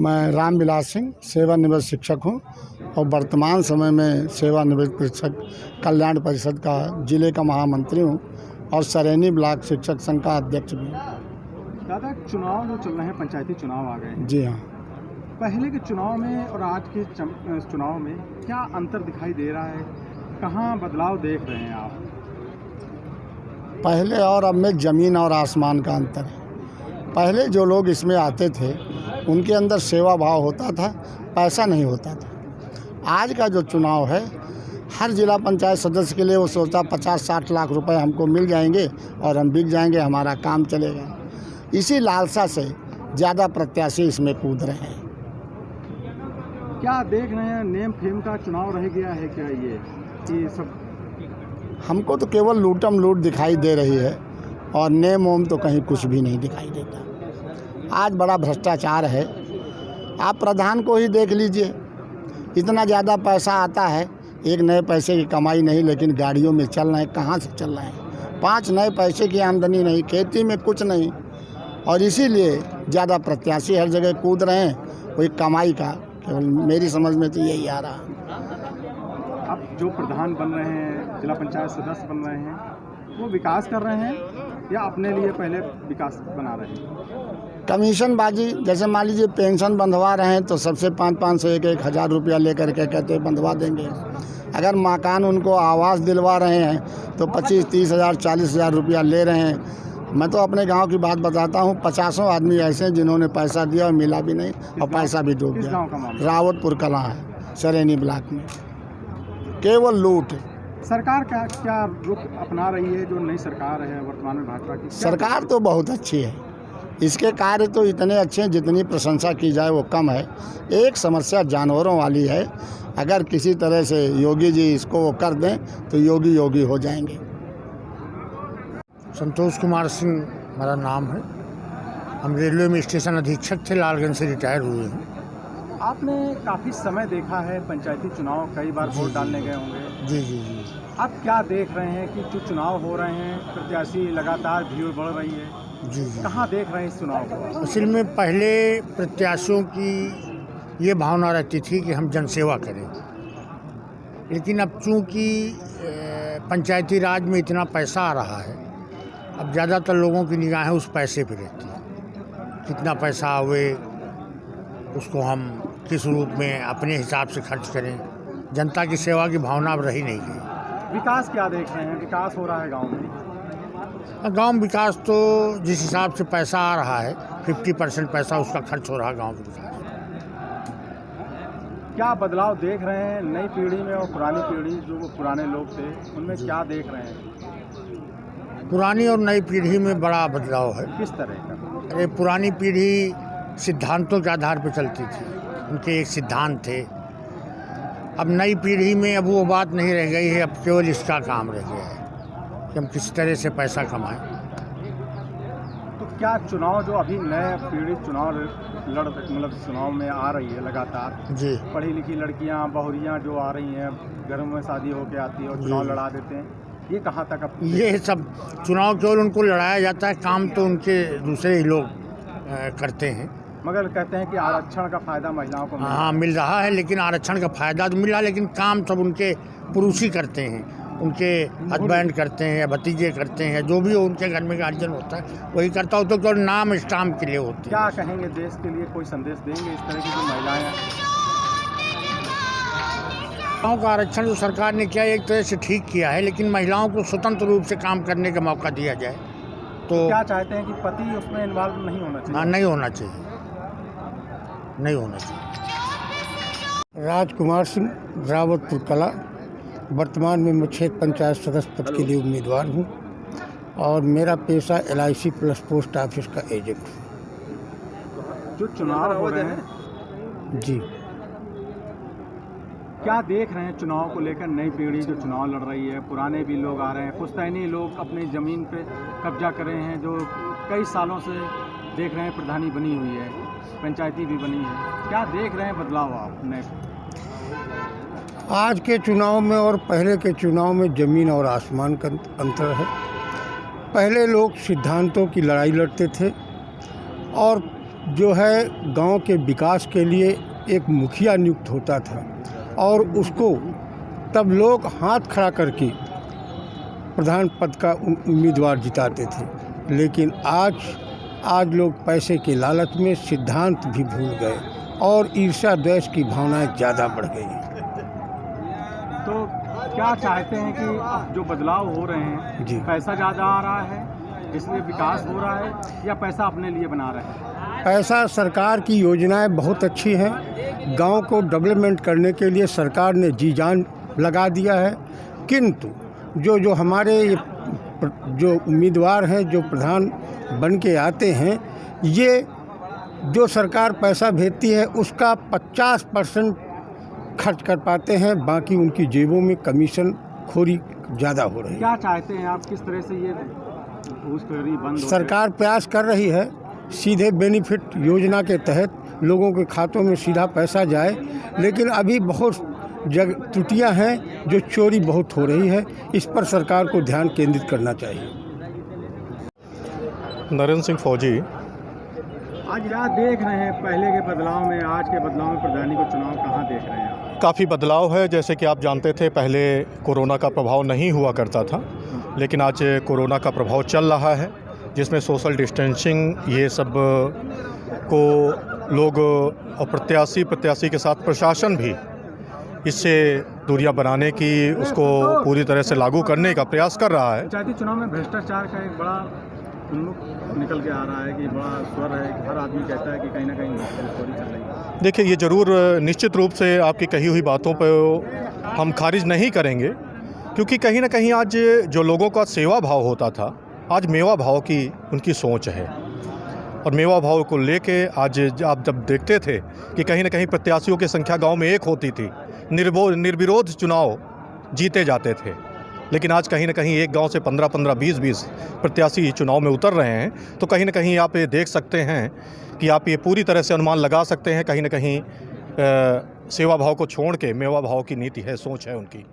मैं रामविलास सिंह सेवानिवृत्त शिक्षक हूं और वर्तमान समय में सेवानिवृत्त शिक्षक कल्याण परिषद का जिले का महामंत्री हूं और सरेनी ब्लॉक शिक्षक संघ का अध्यक्ष भी हूं। दादा, चुनाव जो चल रहे हैं, पंचायती चुनाव आ गए हैं। जी हाँ। पहले के चुनाव में और आज के चुनाव में क्या अंतर दिखाई दे रहा है? कहाँ बदलाव देख रहे हैं आप? पहले और अब में ज़मीन और आसमान का अंतर है। पहले जो लोग इसमें आते थे उनके अंदर सेवा भाव होता था, पैसा नहीं होता था। आज का जो चुनाव है, हर जिला पंचायत सदस्य के लिए वो सोचता 50-60 लाख रुपए हमको मिल जाएंगे और हम बिक जाएंगे, हमारा काम चलेगा। इसी लालसा से ज़्यादा प्रत्याशी इसमें कूद रहे हैं। क्या देख रहे हैं, नेम फेम का चुनाव रह गया है क्या ये सब? हमको तो केवल लूटम लूट दिखाई दे रही है और नेम ओम तो कहीं कुछ भी नहीं दिखाई देता। आज बड़ा भ्रष्टाचार है। आप प्रधान को ही देख लीजिए, इतना ज़्यादा पैसा आता है, एक नए पैसे की कमाई नहीं, लेकिन गाड़ियों में चल रहे हैं। कहाँ से चल रहे हैं? 5 नए पैसे की आमदनी नहीं, खेती में कुछ नहीं, और इसीलिए ज़्यादा प्रत्याशी हर जगह कूद रहे हैं। कोई कमाई का केवल मेरी समझ में तो यही आ रहा। अब जो प्रधान बन रहे हैं, जिला पंचायत सदस्य बन रहे हैं, वो विकास कर रहे हैं या अपने लिए पहले विकास बना रहे हैं? कमीशन बाजी, जैसे मान लीजिए पेंशन बंधवा रहे हैं तो सबसे 500 से 1-1 हज़ार रुपया लेकर के कहते हैं बंधवा देंगे। अगर मकान उनको आवास दिलवा रहे हैं तो 25-30 हज़ार 40 हज़ार रुपया ले रहे हैं। मैं तो अपने गांव की बात बताता हूं, 50 आदमी ऐसे हैं जिन्होंने पैसा दिया और मिला भी नहीं और पैसा भी डूब गया। रावतपुर कला है, सरेनी ब्लॉक में। केवल लूट। सरकार क्या रुख अपना रही है जो नई सरकार है वर्तमान में भाजपा की? सरकार तो बहुत अच्छी है, इसके कार्य तो इतने अच्छे हैं जितनी प्रशंसा की जाए वो कम है। एक समस्या जानवरों वाली है, अगर किसी तरह से योगी जी इसको वो कर दें तो योगी योगी हो जाएंगे। संतोष कुमार सिंह मेरा नाम है। हम रेलवे में स्टेशन अधीक्षक थे, लालगंज से रिटायर हुए हैं। आपने काफ़ी समय देखा है पंचायती चुनाव, कई बार वोट डालने गए होंगे। जी जी जी। आप क्या देख रहे हैं कि जो चुनाव हो रहे हैं, प्रत्याशी लगातार भीड़ बढ़ रही है, जी जी। कहाँ देख रहे हैं इस चुनाव को? असल में पहले प्रत्याशियों की ये भावना रहती थी कि हम जनसेवा करें, लेकिन अब चूँकि पंचायती राज में इतना पैसा आ रहा है, अब ज़्यादातर लोगों की निगाहें उस पैसे पर रहती हैं। कितना पैसा आवे, उसको हम किस रूप में अपने हिसाब से खर्च करें। जनता की सेवा की भावना अब रही नहीं है। विकास क्या देख रहे हैं? विकास हो रहा है गाँव में? गांव में विकास तो जिस हिसाब से पैसा आ रहा है, 50% पैसा उसका खर्च हो रहा है गांव के विकास। क्या बदलाव देख रहे हैं नई पीढ़ी में और पुरानी पीढ़ी, जो पुराने लोग थे उनमें क्या देख रहे हैं? पुरानी और नई पीढ़ी में बड़ा बदलाव है। किस तरह का? अरे पुरानी पीढ़ी सिद्धांतों के आधार पर चलती थी, उनके एक सिद्धांत थे। अब नई पीढ़ी में अब वो बात नहीं रह गई है, अब केवल इसका काम रह गया है कि हम किस तरह से पैसा कमाएं। तो क्या चुनाव जो अभी नए पीढ़ी चुनाव मतलब चुनाव में आ रही है लगातार, जी, पढ़ी लिखी लड़कियां बहुरियां जो आ रही हैं, घरों में शादी होकर आती है और चुनाव लड़ा देते हैं, ये कहाँ तक अब? ये सब चुनाव केवल उनको लड़ाया जाता है, काम तो उनके दूसरे ही लोग करते हैं। मगर कहते हैं कि आरक्षण का फ़ायदा महिलाओं को मिल रहा है, लेकिन आरक्षण का फ़ायदा तो मिल रहा है, लेकिन काम सब उनके पुरुष ही करते हैं। उनके हस्बैंड करते हैं या भतीजे करते हैं, जो भी हो उनके घर में गार्जियन होता है वही करता हो, तो केवल नाम स्टाम्प के लिए होते हैं। क्या कहेंगे देश के लिए, कोई संदेश देंगे इस तरह की जो महिलाएं हैं? महिलाओं का आरक्षण जो सरकार ने किया एक तरह से ठीक किया है, लेकिन महिलाओं को स्वतंत्र रूप से काम करने का मौका दिया जाए तो। क्या चाहते हैं कि पति उसमें इन्वॉल्व नहीं होना चाहिए? हाँ, नहीं होना चाहिए, नहीं होना चाहिए। राजकुमार सिंह, रावतपुर कला। वर्तमान में मैं क्षेत्र पंचायत सदस्य पद के लिए उम्मीदवार हूँ और मेरा पेशा LIC प्लस पोस्ट ऑफिस का एजेंट हूँ। जो चुनाव हो रहे हैं जी, क्या देख रहे हैं चुनाव को लेकर? नई पीढ़ी जो चुनाव लड़ रही है, पुराने भी लोग आ रहे हैं, पुश्तैनी लोग अपनी ज़मीन पे कब्जा कर रहे हैं, जो कई सालों से देख रहे हैं प्रधानी बनी हुई है, पंचायती भी बनी है। क्या देख रहे हैं बदलाव आप नए? आज के चुनाव में और पहले के चुनाव में ज़मीन और आसमान का अंतर है। पहले लोग सिद्धांतों की लड़ाई लड़ते थे और जो है गांव के विकास के लिए एक मुखिया नियुक्त होता था और उसको तब लोग हाथ खड़ा करके प्रधान पद का उम्मीदवार जिताते थे, लेकिन आज लोग पैसे के लालच में सिद्धांत भी भूल गए और ईर्ष्या द्वेष की भावनाएं ज़्यादा बढ़ गई। तो क्या चाहते हैं कि अब जो बदलाव हो रहे हैं जी। पैसा ज़्यादा आ रहा है इसलिए विकास हो रहा है या पैसा अपने लिए बना रहे हैं? पैसा, सरकार की योजनाएं बहुत अच्छी हैं, गांव को डेवलपमेंट करने के लिए सरकार ने जी जान लगा दिया है, किंतु जो हमारे जो उम्मीदवार हैं, जो प्रधान बन के आते हैं, ये जो सरकार पैसा भेजती है उसका 50% खर्च कर पाते हैं, बाकी उनकी जेबों में कमीशन खोरी ज़्यादा हो रही है। क्या चाहते हैं आप, किस तरह से ये घूसखोरी बंद हो? सरकार प्रयास कर रही है सीधे बेनिफिट योजना के तहत लोगों के खातों में सीधा पैसा जाए, लेकिन अभी बहुत त्रुटियां हैं, जो चोरी बहुत हो रही है, इस पर सरकार को ध्यान केंद्रित करना चाहिए। नरेंद्र सिंह फौजी। आज क्या देख रहे हैं पहले के बदलाव में, आज के बदलाव में प्रधानी को चुनाव कहाँ देख रहे हैं आप? काफ़ी बदलाव है। जैसे कि आप जानते थे पहले कोरोना का प्रभाव नहीं हुआ करता था, लेकिन आज कोरोना का प्रभाव चल रहा है, जिसमें सोशल डिस्टेंसिंग ये सब को लोग और प्रत्याशी के साथ प्रशासन भी इससे दूरियां बनाने की, उसको पूरी तरह से लागू करने का प्रयास कर रहा है। पंचायती चुनाव में भ्रष्टाचार का एक बड़ा उन्मुख निकल के आ रहा है कि बड़ा स्वर है, हर आदमी कहता है कि कहीं ना कहीं घूसखोरी चल रही है। देखिए, ये ज़रूर निश्चित रूप से आपकी कही हुई बातों पर हम खारिज नहीं करेंगे, क्योंकि कहीं ना कहीं आज जो लोगों का सेवा भाव होता था, आज मेवा भाव की उनकी सोच है, और मेवा भाव को लेके आज आप जब देखते थे कि कहीं ना कहीं प्रत्याशियों की संख्या गांव में एक होती थी, निर्विरोध चुनाव जीते जाते थे, लेकिन आज कहीं ना कहीं एक गांव से 15-15, 20-20 प्रत्याशी चुनाव में उतर रहे हैं। तो कहीं ना कहीं आप ये देख सकते हैं कि आप ये पूरी तरह से अनुमान लगा सकते हैं, कहीं ना कहीं सेवा भाव को छोड़ के मेवा भाव की नीति है, सोच है उनकी।